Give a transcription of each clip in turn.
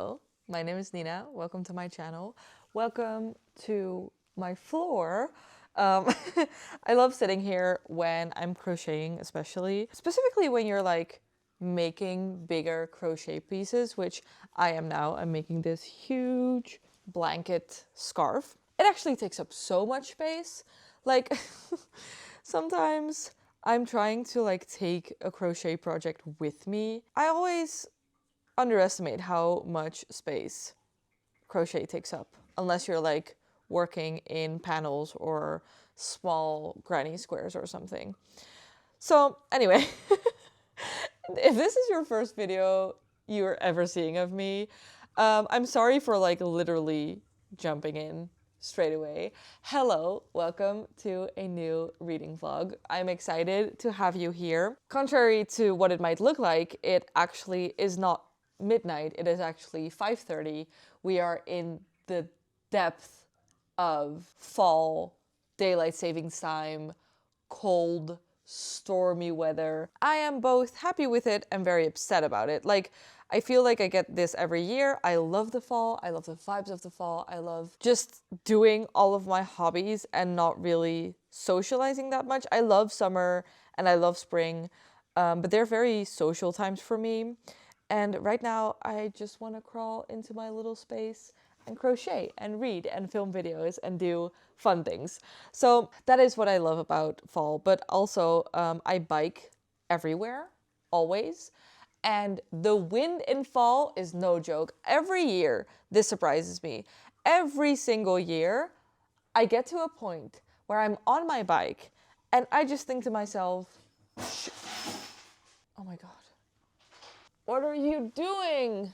Hello, my name is Nina. Welcome to my channel. Welcome to my floor. I love sitting here when I'm crocheting, specifically when you're like making bigger crochet pieces, which I am now. I'm making this huge blanket scarf. It actually takes up so much space. Like sometimes I'm trying to like take a crochet project with me. I always underestimate how much space crochet takes up, unless you're like working in panels or small granny squares or something. So anyway, if this is your first video you're ever seeing of me, I'm sorry for like literally jumping in straight away. Hello, welcome to a new reading vlog. I'm excited to have you here. Contrary to what it might look like, it actually is not midnight. It is actually 5:30. We are in the depth of fall, daylight savings time, cold, stormy weather. I am both happy with it and very upset about it. Like, I feel like I get this every year. I love the fall. I love the vibes of the fall. I love just doing all of my hobbies and not really socializing that much. I love summer and I love spring, but they're very social times for me. And right now, I just want to crawl into my little space and crochet and read and film videos and do fun things. So that is what I love about fall. But also, I bike everywhere, always. And the wind in fall is no joke. Every year, this surprises me. Every single year, I get to a point where I'm on my bike and I just think to myself, oh my God, what are you doing?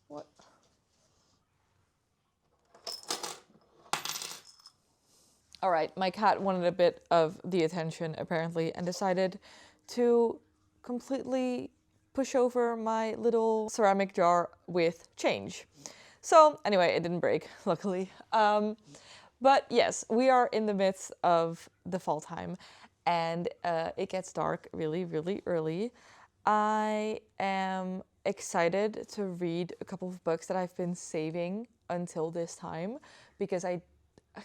What? All right, my cat wanted a bit of the attention apparently and decided to completely push over my little ceramic jar with change. So anyway, it didn't break, luckily. But yes, we are in the midst of the fall time and it gets dark really, really early. I am excited to read a couple of books that I've been saving until this time because I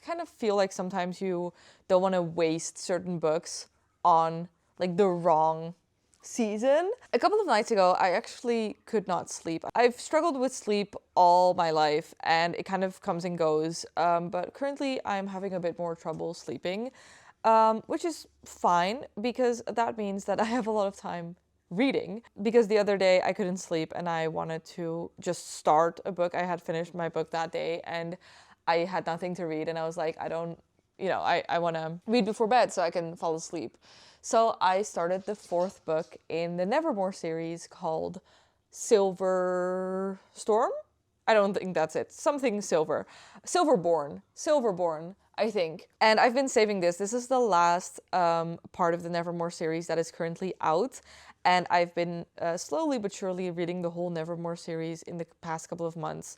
kind of feel like sometimes you don't want to waste certain books on like the wrong season. A couple of nights ago, I actually could not sleep. I've struggled with sleep all my life and it kind of comes and goes. But currently I'm having a bit more trouble sleeping, which is fine because that means that I have a lot of time reading. Because the other day I couldn't sleep and I wanted to just start a book. I had finished my book that day and I had nothing to read and I was like, I want to read before bed so I can fall asleep. So I started the fourth book in the Nevermore series called Silver Storm? I don't think that's it. Something silver. Silverborn, I think. And I've been saving this. This is the last part of the Nevermore series that is currently out. And I've been slowly but surely reading the whole Nevermore series in the past couple of months.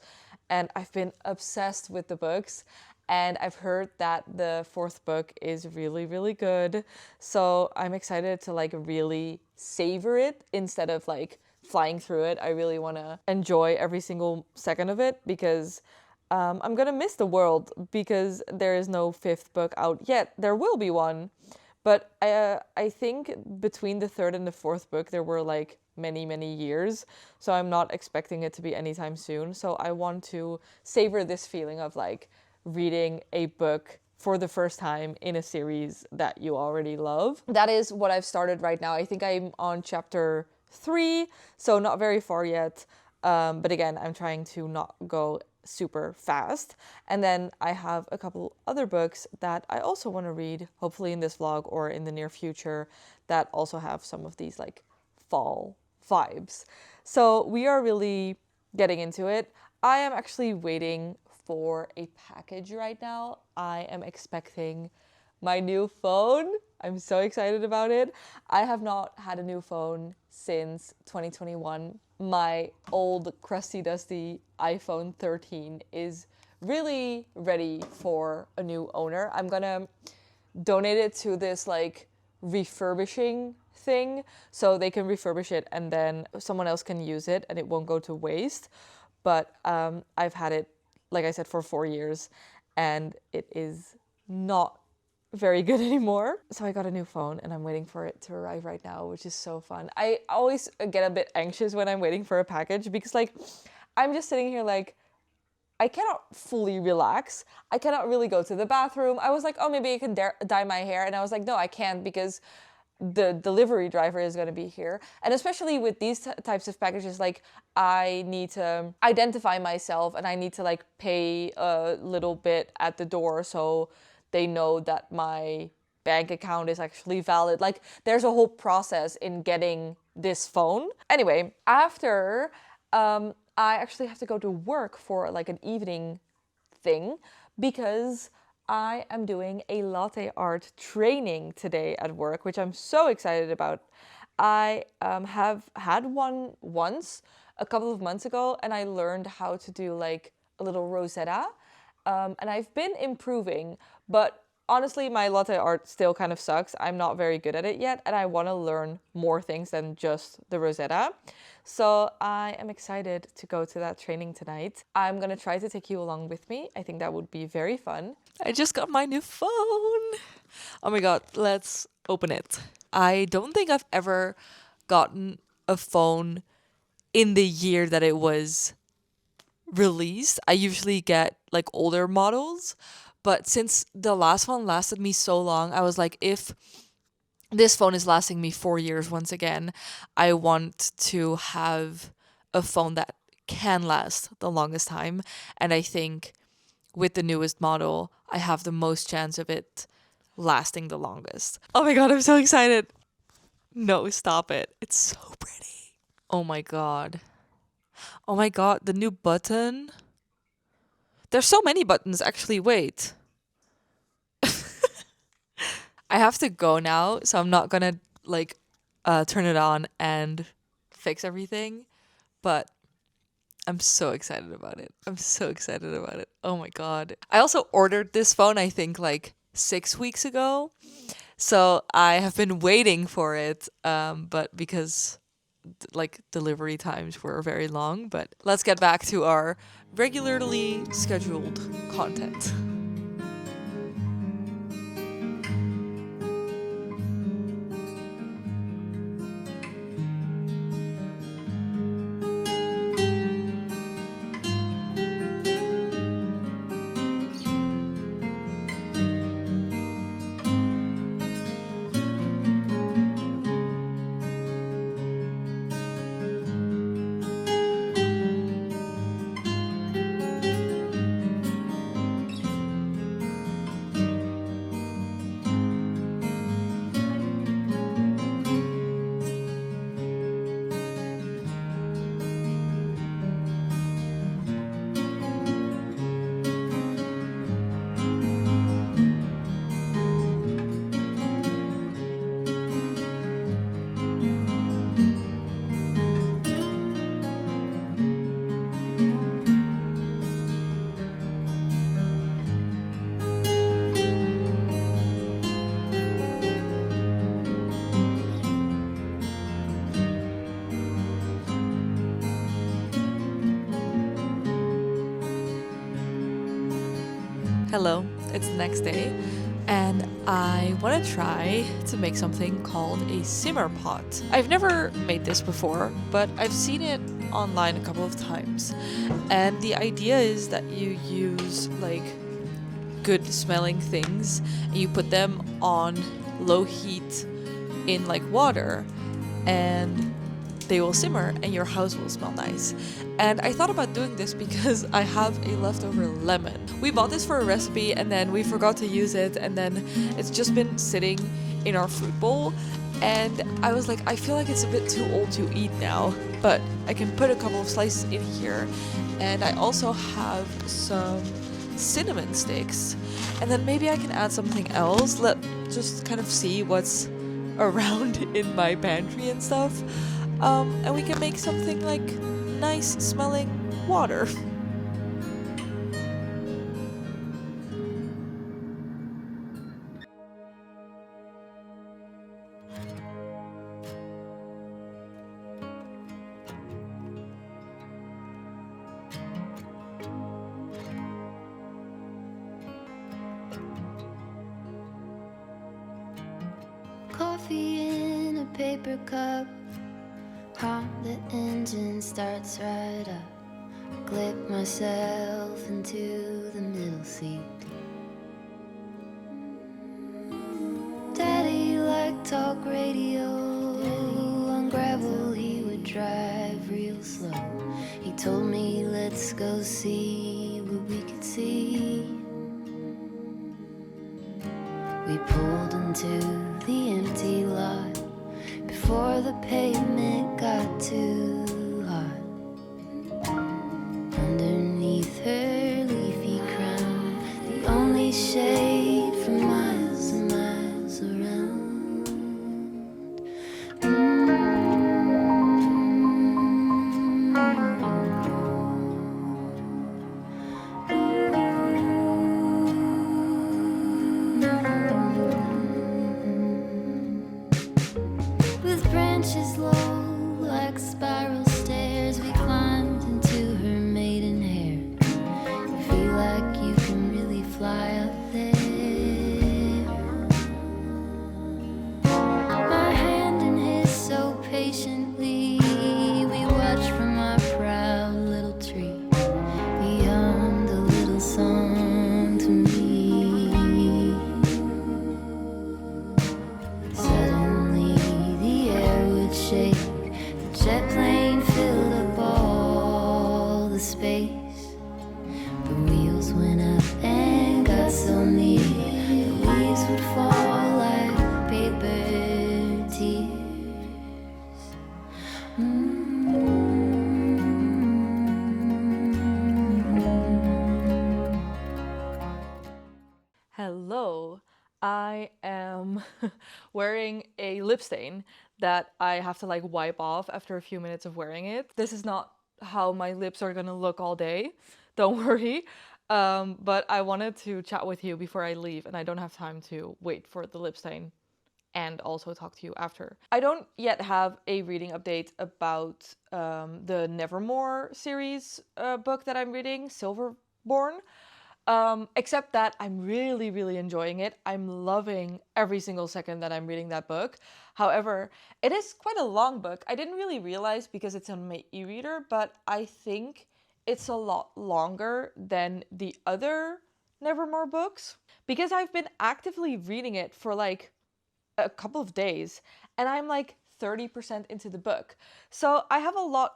And I've been obsessed with the books. And I've heard that the fourth book is really, really good. So I'm excited to like really savor it instead of like flying through it. I really want to enjoy every single second of it because I'm going to miss the world because there is no fifth book out yet. There will be one. But I think between the third and the fourth book, there were like many, many years. So I'm not expecting it to be anytime soon. So I want to savor this feeling of like reading a book for the first time in a series that you already love. That is what I've started right now. I think I'm on chapter 3, so not very far yet. But again, I'm trying to not go super fast. And then I have a couple other books that I also want to read, hopefully in this vlog or in the near future, that also have some of these like fall vibes. So we are really getting into it. I am actually waiting for a package right now. I am expecting my new phone. I'm so excited about it. I have not had a new phone since 2021. My old crusty dusty iPhone 13 is really ready for a new owner. I'm gonna donate it to this like refurbishing thing, so they can refurbish it and then someone else can use it and it won't go to waste. But I've had it, like I said, for 4 years, and it is not very good anymore. So I got a new phone and I'm waiting for it to arrive right now, which is so fun. I always get a bit anxious when I'm waiting for a package because like I'm just sitting here like I cannot fully relax. I cannot really go to the bathroom. I was like, oh, maybe I can dye my hair. And I was like, no, I can't because the delivery driver is going to be here. And especially with these types of packages, like I need to identify myself and I need to like pay a little bit at the door so they know that my bank account is actually valid. Like there's a whole process in getting this phone. Anyway, after I actually have to go to work for like an evening thing because I am doing a latte art training today at work, which I'm so excited about. I have had one once a couple of months ago, and I learned how to do like a little rosetta. And I've been improving, but honestly, my latte art still kind of sucks. I'm not very good at it yet, and I want to learn more things than just the rosetta. So I am excited to go to that training tonight. I'm going to try to take you along with me. I think that would be very fun. I just got my new phone. Oh my god, let's open it. I don't think I've ever gotten a phone in the year that it was released. I usually get like older models, but since the last one lasted me so long, I was like, if this phone is lasting me 4 years once again, I want to have a phone that can last the longest time. And I think with the newest model, I have the most chance of it lasting the longest. Oh my god, I'm so excited. No, stop it. It's so pretty. Oh my god. Oh my god, the new button. There's so many buttons, actually. Wait. I have to go now, so I'm not gonna like turn it on and fix everything. But I'm so excited about it. I'm so excited about it. Oh my god. I also ordered this phone, I think, like 6 weeks ago. So I have been waiting for it, but because like delivery times were very long. But let's get back to our regularly scheduled content. Hello, it's the next day, and I want to try to make something called a simmer pot. I've never made this before, but I've seen it online a couple of times. And the idea is that you use like good smelling things and you put them on low heat in like water, and they will simmer and your house will smell nice. And I thought about doing this because I have a leftover lemon. We bought this for a recipe and then we forgot to use it, and then it's just been sitting in our fruit bowl, and I was like, I feel like it's a bit too old to eat now, but I can put a couple of slices in here. And I also have some cinnamon sticks, and then maybe I can add something else. Let just kind of see what's around in my pantry and stuff. And we can make something like nice smelling water. coffee in a paper cup. The engine starts right up. Clip myself into the middle seat. Daddy liked talk radio. On gravel he would drive real slow. He told me, let's go see what we could see. We pulled into the empty lot before the pavement got too hot. Underneath her leafy crown, the only shade for miles and miles around. With branches low like spiral stairs, we climbed into her maiden hair. You feel like you can really fly up there. My hand in his so patiently, we watched from our proud little tree. He hummed a little song to me. Suddenly the air would shake. The jet plane filled up all the space. The wheels went up and got so near. The leaves would fall like paper tears. Hello, I am wearing a lip stain that I have to like wipe off after a few minutes of wearing it. This is not how my lips are gonna look all day, don't worry. But I wanted to chat with you before I leave, and I don't have time to wait for the lip stain and also talk to you after. I don't yet have a reading update about the Nevermore series book that I'm reading, Silverborn. Except that I'm really, really enjoying it. I'm loving every single second that I'm reading that book. However, it is quite a long book. I didn't really realize because it's on my e-reader, but I think it's a lot longer than the other Nevermore books because I've been actively reading it for like a couple of days and I'm like 30% into the book. So I have a lot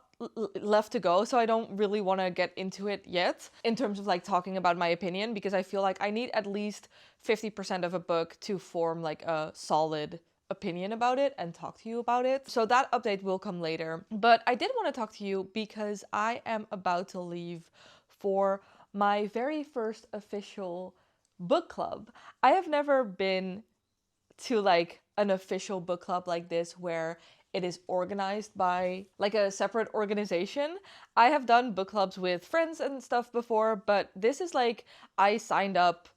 left to go, so I don't really want to get into it yet in terms of like talking about my opinion, because I feel like I need at least 50% of a book to form like a solid opinion about it and talk to you about it. So that update will come later. But I did want to talk to you because I am about to leave for my very first official book club. I have never been to like an official book club like this where it is organized by like a separate organization. I have done book clubs with friends and stuff before, but this is like I signed up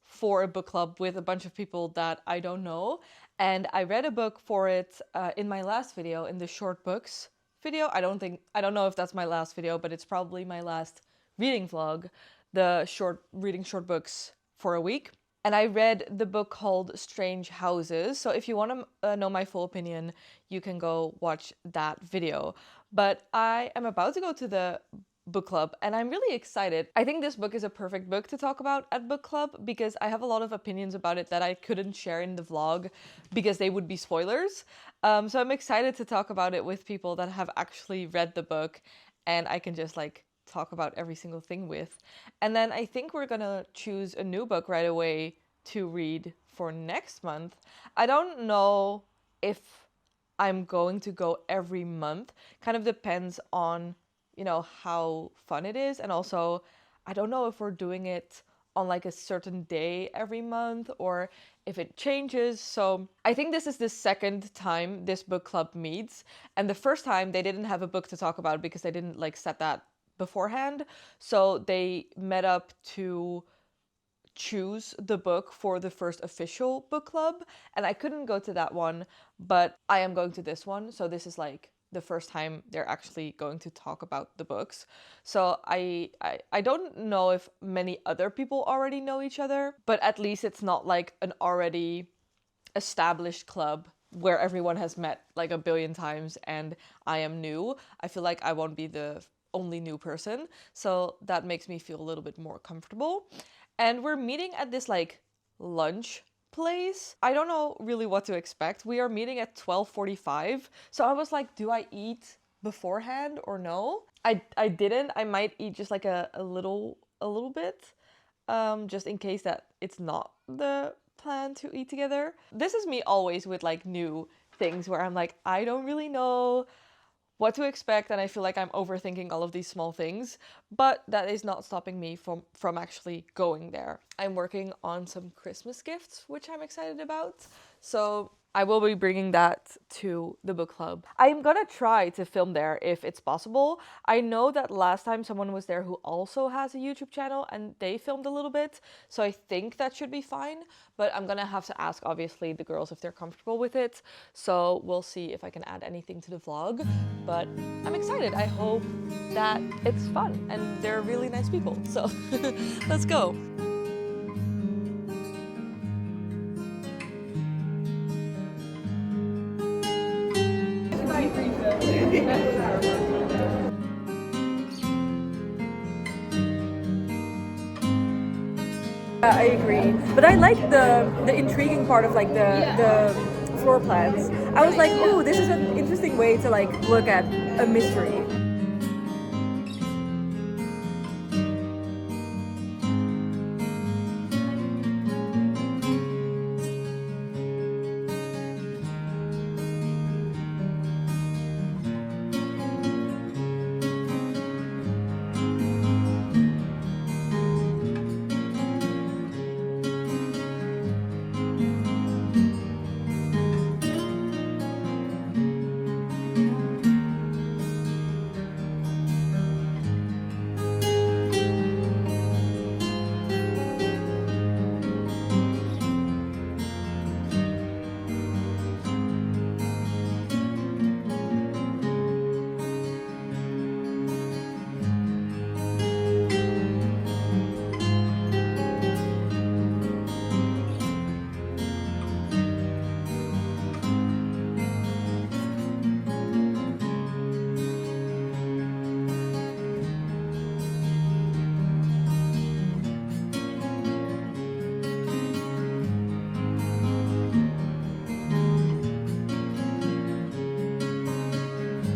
for a book club with a bunch of people that I don't know, and I read a book for it in my last video, in the short books video. I don't know if that's my last video, but it's probably my last reading vlog, the reading short books for a week. And I read the book called Strange Houses. So if you want to know my full opinion, you can go watch that video. But I am about to go to the book club and I'm really excited. I think this book is a perfect book to talk about at book club because I have a lot of opinions about it that I couldn't share in the vlog because they would be spoilers. So I'm excited to talk about it with people that have actually read the book and I can just like talk about every single thing with. And then I think we're gonna choose a new book right away to read for next month. I don't know if I'm going to go every month. Kind of depends on, you know, how fun it is. And also, I don't know if we're doing it on like a certain day every month or if it changes. So I think this is the second time this book club meets. And the first time they didn't have a book to talk about because they didn't like set that beforehand. So they met up to choose the book for the first official book club, and I couldn't go to that one, but I am going to this one. So this is like the first time they're actually going to talk about the books. So I don't know if many other people already know each other, but at least it's not like an already established club where everyone has met like a billion times and I am new. I feel like I won't be the only new person. So that makes me feel a little bit more comfortable. And we're meeting at this like lunch place. I don't know really what to expect. We are meeting at 12:45. So I was like, do I eat beforehand or no? I didn't. I might eat just like a little bit. Just in case that it's not the plan to eat together. This is me always with like new things where I'm like, I don't really know what to expect, and I feel like I'm overthinking all of these small things, but that is not stopping me from actually going there. I'm working on some Christmas gifts, which I'm excited about, so I will be bringing that to the book club. I'm gonna try to film there if it's possible. I know that last time someone was there who also has a YouTube channel and they filmed a little bit, so I think that should be fine, but I'm gonna have to ask obviously the girls if they're comfortable with it, so we'll see if I can add anything to the vlog, but I'm excited. I hope that it's fun and they're really nice people, so let's go. I agree, but I like the intriguing part of like the floor plans. I was like, oh, this is an interesting way to like look at a mystery.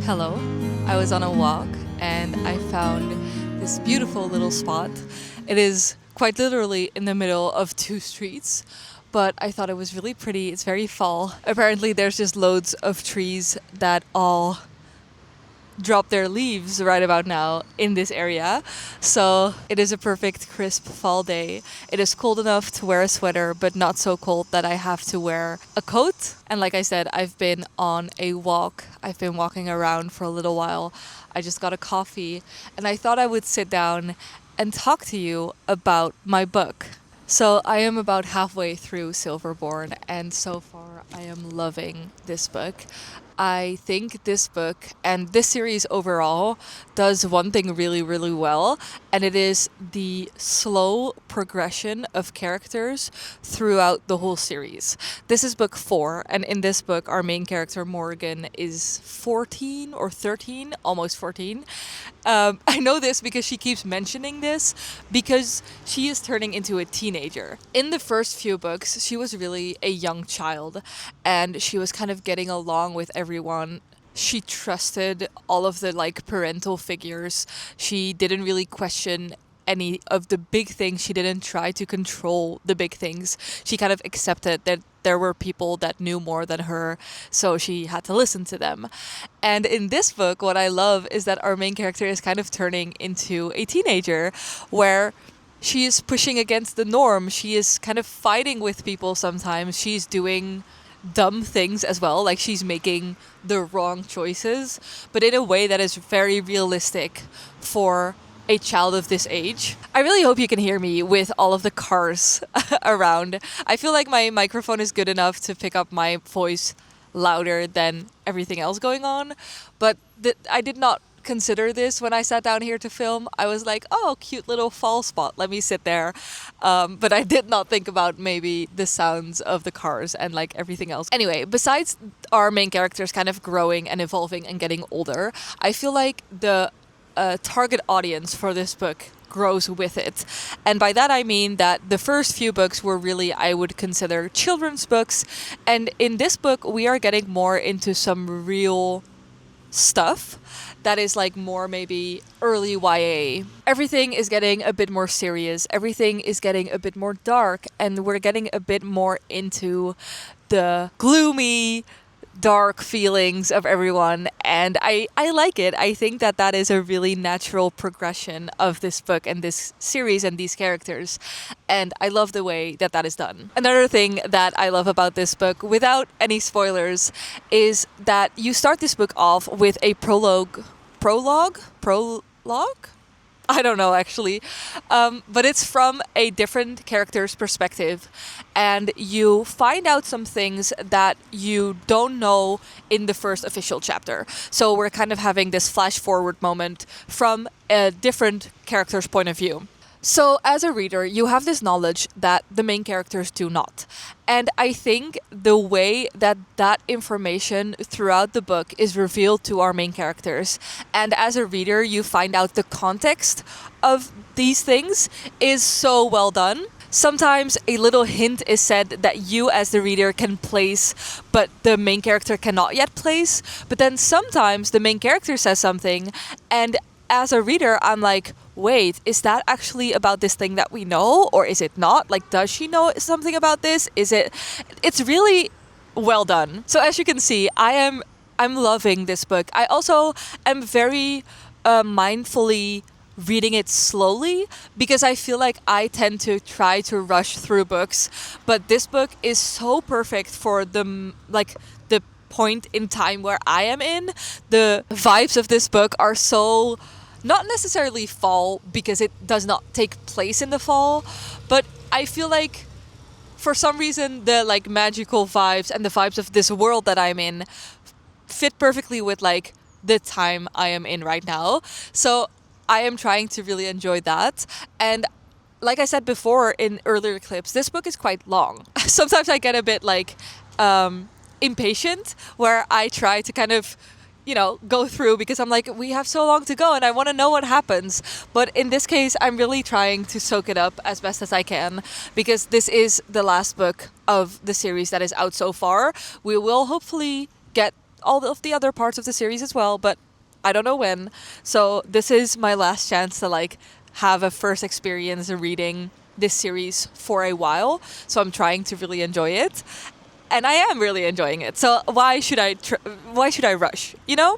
Hello, I was on a walk and I found this beautiful little spot. It is quite literally in the middle of two streets, but I thought it was really pretty. It's very fall. Apparently there's just loads of trees that all drop their leaves right about now in this area. So it is a perfect crisp fall day. It is cold enough to wear a sweater, but not so cold that I have to wear a coat. And like I said, I've been on a walk. I've been walking around for a little while. I just got a coffee and I thought I would sit down and talk to you about my book. So I am about halfway through Silverborn, and so far I am loving this book. I think this book and this series overall does one thing really, really well, and it is the slow progression of characters throughout the whole series. This is book 4, and in this book, our main character, Morgan, is 14 or 13, almost 14. I know this because she keeps mentioning this, because she is turning into a teenager. In the first few books, she was really a young child, and she was kind of getting along with everyone. She trusted all of the like parental figures. She didn't really question any of the big things. She didn't try to control the big things. She kind of accepted that there were people that knew more than her, so she had to listen to them. And in this book, what I love is that our main character is kind of turning into a teenager, where she is pushing against the norm. She is kind of fighting with people sometimes. She's doing dumb things as well, like she's making the wrong choices, but in a way that is very realistic for a child of this age. I really hope you can hear me with all of the cars around. I feel like my microphone is good enough to pick up my voice louder than everything else going on, but I did not consider this when I sat down here to film. I was like, oh, cute little fall spot. Let me sit there. But I did not think about maybe the sounds of the cars and like everything else. Anyway, besides our main characters kind of growing and evolving and getting older, I feel like the target audience for this book grows with it. And by that I mean that the first few books were really, I would consider, children's books. And in this book, we are getting more into some real stuff that is like more maybe early YA. Everything is getting a bit more serious. Everything is getting a bit more dark. And we're getting a bit more into the gloomy, dark feelings of everyone, and I like it. I think that that is a really natural progression of this book and this series and these characters, and I love the way that that is done. Another thing that I love about this book, without any spoilers, is that you start this book off with a prologue? I don't know actually, but it's from a different character's perspective, and you find out some things that you don't know in the first official chapter. So we're kind of having this flash forward moment from a different character's point of view. So as a reader, you have this knowledge that the main characters do not. And I think the way that that information throughout the book is revealed to our main characters, and as a reader, you find out the context of these things, is so well done. Sometimes a little hint is said that you as the reader can place, but the main character cannot yet place. But then sometimes the main character says something, and as a reader, I'm like, wait, is that actually about this thing that we know, or is it not? Like, does she know something about this? It's really well done. So as you can see, I'm loving this book. I also am very mindfully reading it slowly, because I feel like I tend to try to rush through books, but this book is so perfect for the point in time where I am in. The vibes of this book are so not necessarily fall, because it does not take place in the fall, but I feel like for some reason the like magical vibes and the vibes of this world that I'm in fit perfectly with like the time I am in right now. So I am trying to really enjoy that. And like I said before in earlier clips, this book is quite long. Sometimes I get a bit like impatient, where I try to kind of, go through, because I'm like, we have so long to go and I want to know what happens. But in this case, I'm really trying to soak it up as best as I can, because this is the last book of the series that is out so far. We will hopefully get all of the other parts of the series as well, but I don't know when. So this is my last chance to like have a first experience reading this series for a while. So I'm trying to really enjoy it. And I am really enjoying it. So why should I rush,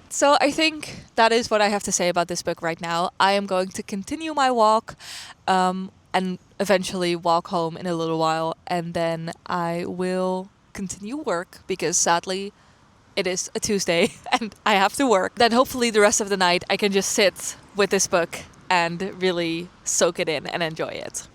So I think that is what I have to say about this book right now. I am going to continue my walk and eventually walk home in a little while. And then I will continue work, because sadly it is a Tuesday and I have to work. Then hopefully the rest of the night I can just sit with this book and really soak it in and enjoy it.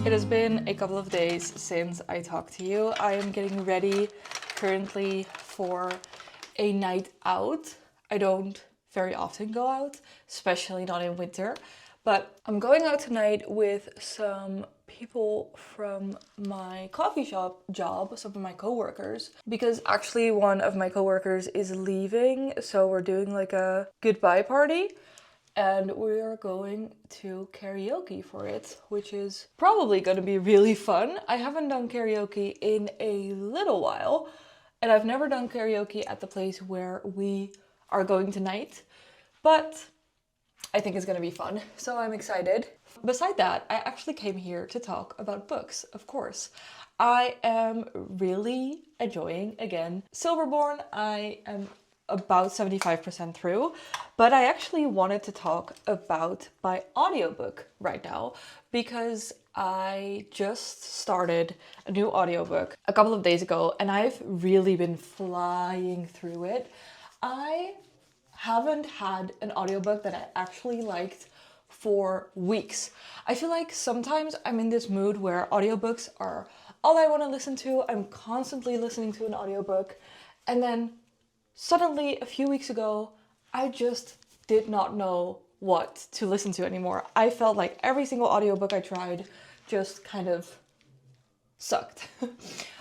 It has been a couple of days since I talked to you. I am getting ready currently for a night out. I don't very often go out, especially not in winter, but I'm going out tonight with some people from my coffee shop job, some of my coworkers, because actually one of my coworkers is leaving, so we're doing like a goodbye party. And we are going to karaoke for it, which is probably going to be really fun. I haven't done karaoke in a little while, and I've never done karaoke at the place where we are going tonight, but I think it's going to be fun, so I'm excited. Beside that, I actually came here to talk about books, of course. I am really enjoying, again, Silverborn. I am about 75% through, but I actually wanted to talk about my audiobook right now because I just started a new audiobook a couple of days ago and I've really been flying through it. I haven't had an audiobook that I actually liked for weeks. I feel like sometimes I'm in this mood where audiobooks are all I want to listen to. I'm constantly listening to an audiobook, and then suddenly, a few weeks ago, I just did not know what to listen to anymore. I felt like every single audiobook I tried just kind of sucked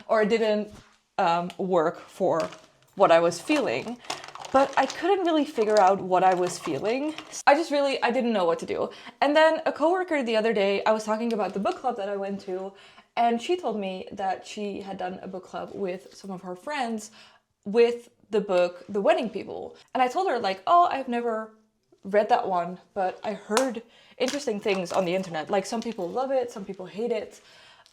or didn't work for what I was feeling. But I couldn't really figure out what I was feeling. I didn't know what to do. And then a coworker the other day, I was talking about the book club that I went to, and she told me that she had done a book club with some of her friends with the book The Wedding People. And I told her like, oh, I've never read that one, but I heard interesting things on the internet. Like some people love it, some people hate it.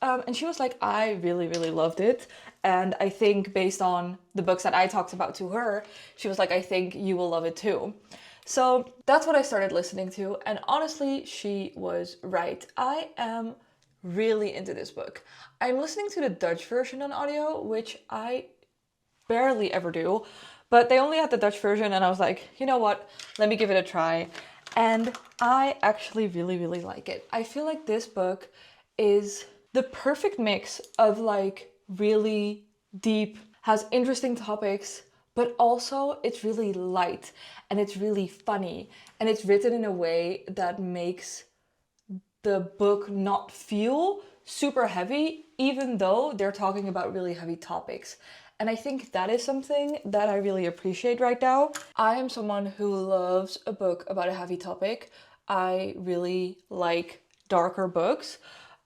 And she was like, I really, really loved it. And I think based on the books that I talked about to her, she was like, I think you will love it too. So that's what I started listening to. And honestly, she was right. I am really into this book. I'm listening to the Dutch version on audio, which I barely ever do, but they only had the Dutch version and I was like, you know what, let me give it a try. And I actually really, really like it. I feel like this book is the perfect mix of like really deep, has interesting topics, but also it's really light and it's really funny and it's written in a way that makes the book not feel super heavy, even though they're talking about really heavy topics. And I think that is something that I really appreciate right now. I am someone who loves a book about a heavy topic. I really like darker books,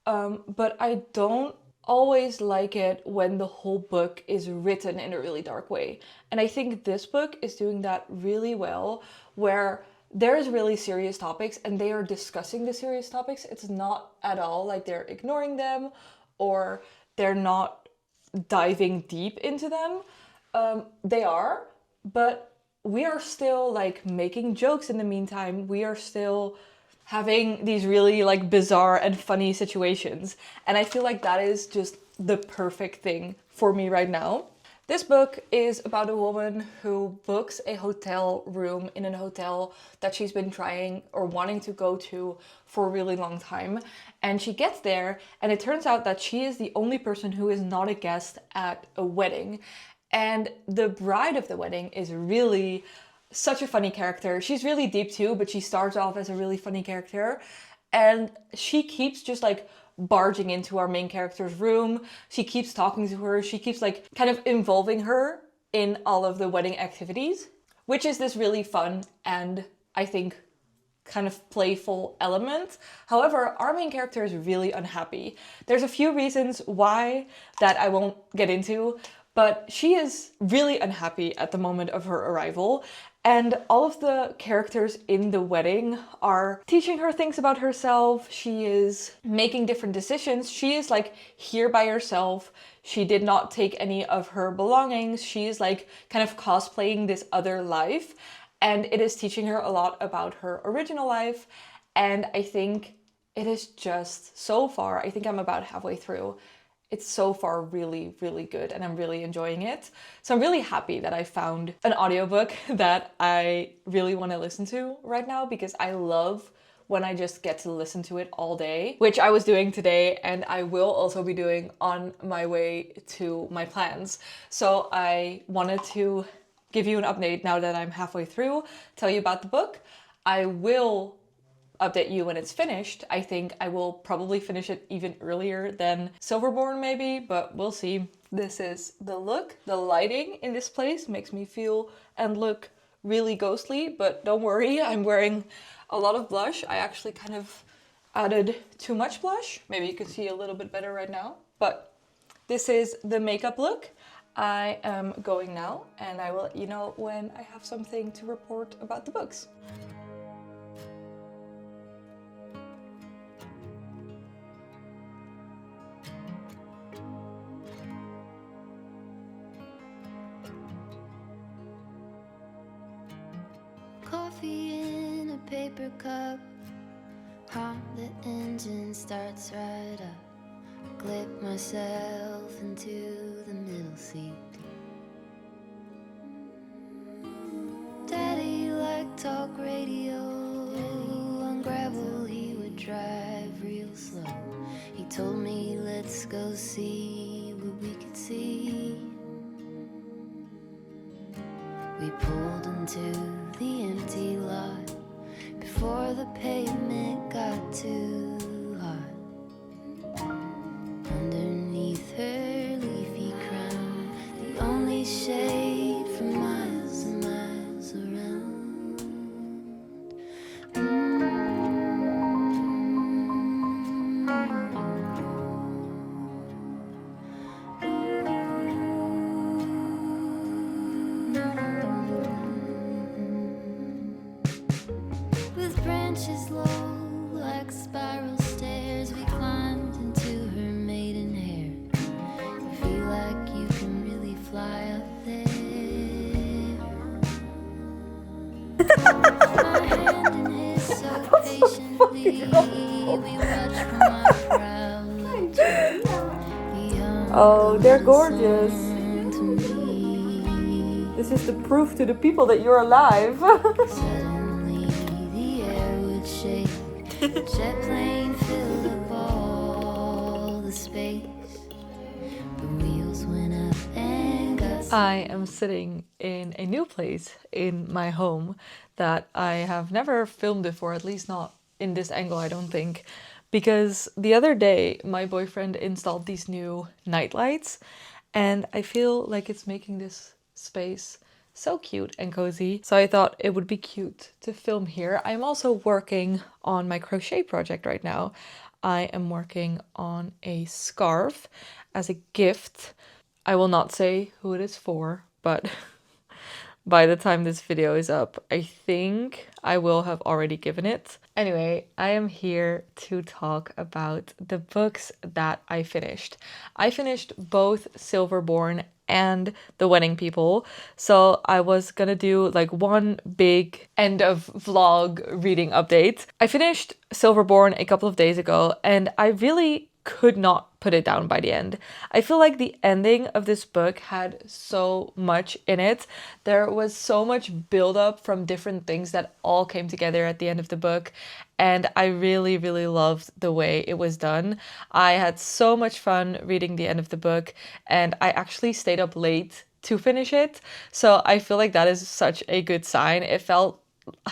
but I don't always like it when the whole book is written in a really dark way. And I think this book is doing that really well, where there's really serious topics and they are discussing the serious topics. It's not at all like they're ignoring them or they're not diving deep into them. They are, but we are still like making jokes in the meantime. We are still having these really like bizarre and funny situations. And I feel like that is just the perfect thing for me right now. This book is about a woman who books a hotel room in a hotel that she's been trying or wanting to go to for a really long time. And she gets there and it turns out that she is the only person who is not a guest at a wedding. And the bride of the wedding is really such a funny character. She's really deep too, but she starts off as a really funny character. And she keeps just like barging into our main character's room. She keeps talking to her. She keeps like kind of involving her in all of the wedding activities, which is this really fun and I think kind of playful element. However, our main character is really unhappy. There's a few reasons why that I won't get into, but she is really unhappy at the moment of her arrival. And all of the characters in the wedding are teaching her things about herself. She is making different decisions. She is like here by herself. She did not take any of her belongings. She is like kind of cosplaying this other life. And it is teaching her a lot about her original life. And I think it is just so far, I think I'm about halfway through. It's so far really, really good and I'm really enjoying it. So I'm really happy that I found an audiobook that I really want to listen to right now because I love when I just get to listen to it all day, which I was doing today, and I will also be doing on my way to my plans. So I wanted to give you an update now that I'm halfway through, tell you about the book. I will update you when it's finished. I think I will probably finish it even earlier than Silverborn maybe, but we'll see. This is the look. The lighting in this place makes me feel and look really ghostly, but don't worry, I'm wearing a lot of blush. I actually kind of added too much blush. Maybe you can see a little bit better right now, but this is the makeup look. I am going now, and I will let you know when I have something to report about the books. Coffee in a paper cup. The engine starts right up. Clip myself into the middle seat. Daddy liked talk radio. On gravel he would drive real slow. He told me, let's go see what we could see. We pulled into the empty lot before the pavement got too hot. Underneath her leafy crown, the only shade for miles and miles around. With branches low like spiral stairs, we climbed into her maiden hair. You feel like you can really fly up there. My hand in his so patiently, we watched from our proud ledge. Oh, they're gorgeous. To me. This is the proof to the people that you're alive. Suddenly the air would shake. The jet plane filled up all the space. The wheels went up and got I am sitting in a new place in my home that I have never filmed before, at least not in this angle, I don't think. Because the other day, my boyfriend installed these new night lights, and I feel like it's making this space so cute and cozy. So I thought it would be cute to film here. I'm also working on my crochet project right now. I am working on a scarf as a gift. I will not say who it is for, but by the time this video is up, I think I will have already given it. Anyway, I am here to talk about the books that I finished. I finished both Silverborn and The Wedding People, so I was gonna do like one big end of vlog reading update. I finished Silverborn a couple of days ago, and I really could not put it down by the end. I feel like the ending of this book had so much in it. There was so much buildup from different things that all came together at the end of the book, and I really, really loved the way it was done. I had so much fun reading the end of the book, and I actually stayed up late to finish it, so I feel like that is such a good sign. It felt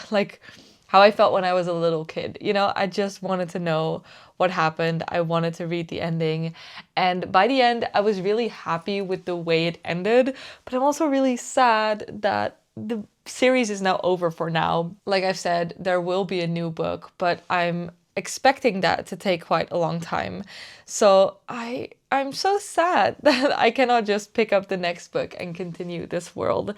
like how I felt when I was a little kid. You know, I just wanted to know what happened. I wanted to read the ending. And by the end, I was really happy with the way it ended. But I'm also really sad that the series is now over for now. Like I've said, there will be a new book, but I'm expecting that to take quite a long time. So I'm so sad that I cannot just pick up the next book and continue this world.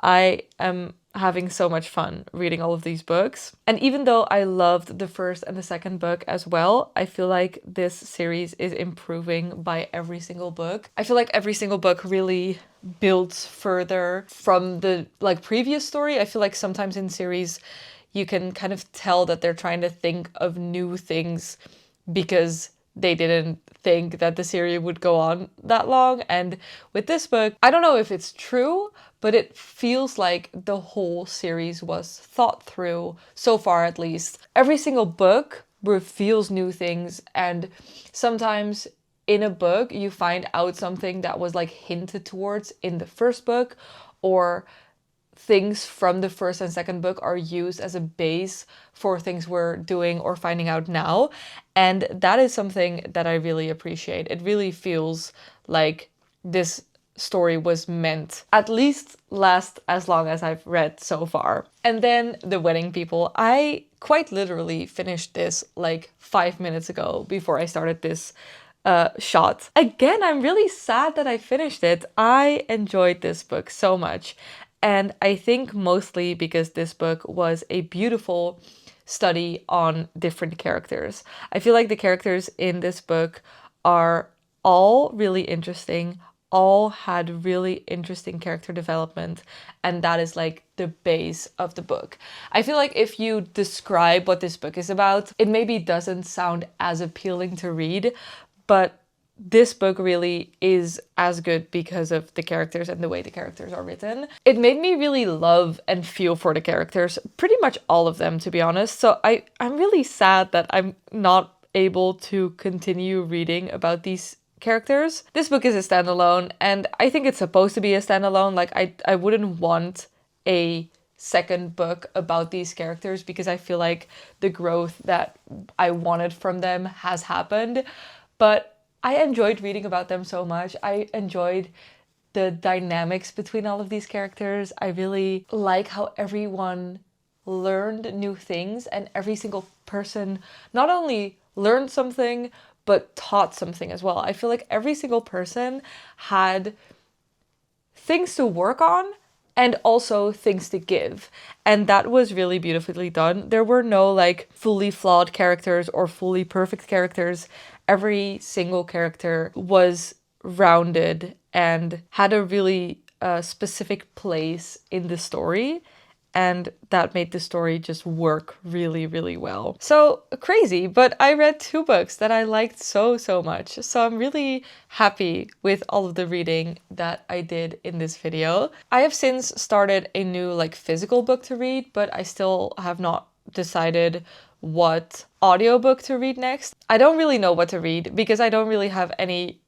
I am having so much fun reading all of these books. And even though I loved the first and the second book as well, I feel like this series is improving by every single book. I feel like every single book really builds further from the previous story. I feel like sometimes in series you can kind of tell that they're trying to think of new things because they didn't think that the series would go on that long. And with this book, I don't know if it's true, but it feels like the whole series was thought through, so far at least. Every single book reveals new things, and sometimes in a book you find out something that was like hinted towards in the first book, or things from the first and second book are used as a base for things we're doing or finding out now. And that is something that I really appreciate. It really feels like this story was meant at least last as long as I've read so far. And then The Wedding People. I quite literally finished this like 5 minutes ago before I started this shot. Again, I'm really sad that I finished it. I enjoyed this book so much. And I think mostly because this book was a beautiful study on different characters. I feel like the characters in this book are all really interesting, all had really interesting character development, and that is like the base of the book. I feel like if you describe what this book is about, it maybe doesn't sound as appealing to read, but this book really is as good because of the characters and the way the characters are written. It made me really love and feel for the characters, pretty much all of them, to be honest. So I'm really sad that I'm not able to continue reading about these characters. This book is a standalone, and I think it's supposed to be a standalone. Like, I wouldn't want a second book about these characters because I feel like the growth that I wanted from them has happened. But I enjoyed reading about them so much. I enjoyed the dynamics between all of these characters. I really like how everyone learned new things, and every single person not only learned something, but taught something as well. I feel like every single person had things to work on and also things to give. And that was really beautifully done. There were no like fully flawed characters or fully perfect characters. Every single character was rounded and had a really specific place in the story. And that made the story just work really, really well. So crazy, but I read 2 books that I liked so, so much. So I'm really happy with all of the reading that I did in this video. I have since started a new like physical book to read, but I still have not decided what audiobook to read next. I don't really know what to read because I don't really have any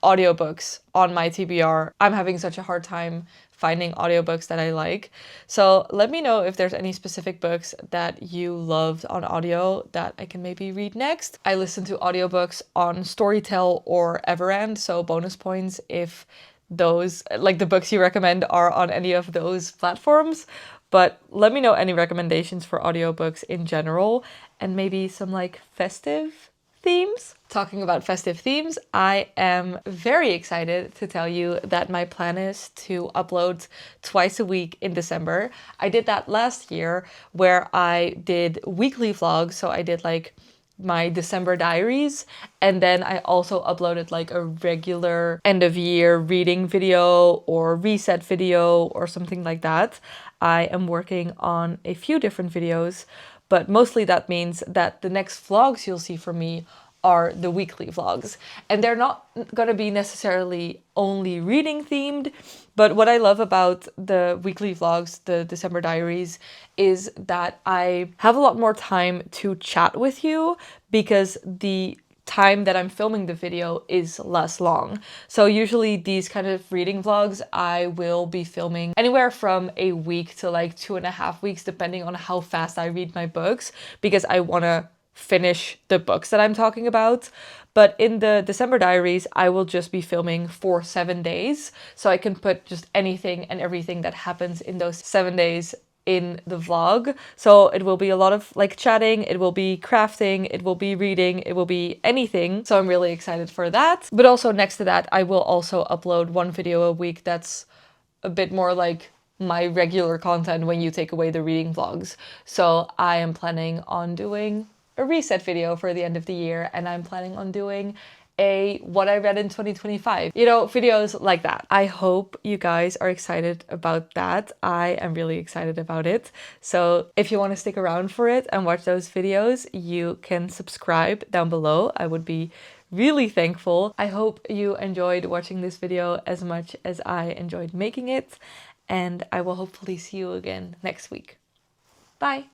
audiobooks on my TBR. I'm having such a hard time finding audiobooks that I like. So let me know if there's any specific books that you loved on audio that I can maybe read next. I listen to audiobooks on Storytel or Everand, so bonus points if those, like the books you recommend, are on any of those platforms. But let me know any recommendations for audiobooks in general, and maybe some like festive themes. Talking about festive themes, I am very excited to tell you that my plan is to upload twice a week in December. I did that last year where I did weekly vlogs, so I did like my December diaries, and then I also uploaded like a regular end of year reading video or reset video or something like that. I am working on a few different videos, but mostly that means that the next vlogs you'll see from me are the weekly vlogs. And they're not going to be necessarily only reading themed, but what I love about the weekly vlogs, the December diaries, is that I have a lot more time to chat with you because the time that I'm filming the video is less long. So usually these kind of reading vlogs, I will be filming anywhere from a week to like 2.5 weeks, depending on how fast I read my books, because I want to finish the books that I'm talking about. But in the December diaries, I will just be filming for 7 days. So I can put just anything and everything that happens in those 7 days in the vlog. So it will be a lot of like chatting, it will be crafting, it will be reading, it will be anything. So I'm really excited for that. But also next to that, I will also upload 1 video a week that's a bit more like my regular content when you take away the reading vlogs. So I am planning on doing a reset video for the end of the year, and I'm planning on doing a what I read in 2025, you know, videos like that. I hope you guys are excited about that. I am really excited about it. So if you want to stick around for it and watch those videos, you can subscribe down below. I would be really thankful. I hope you enjoyed watching this video as much as I enjoyed making it, and I will hopefully see you again next week. Bye!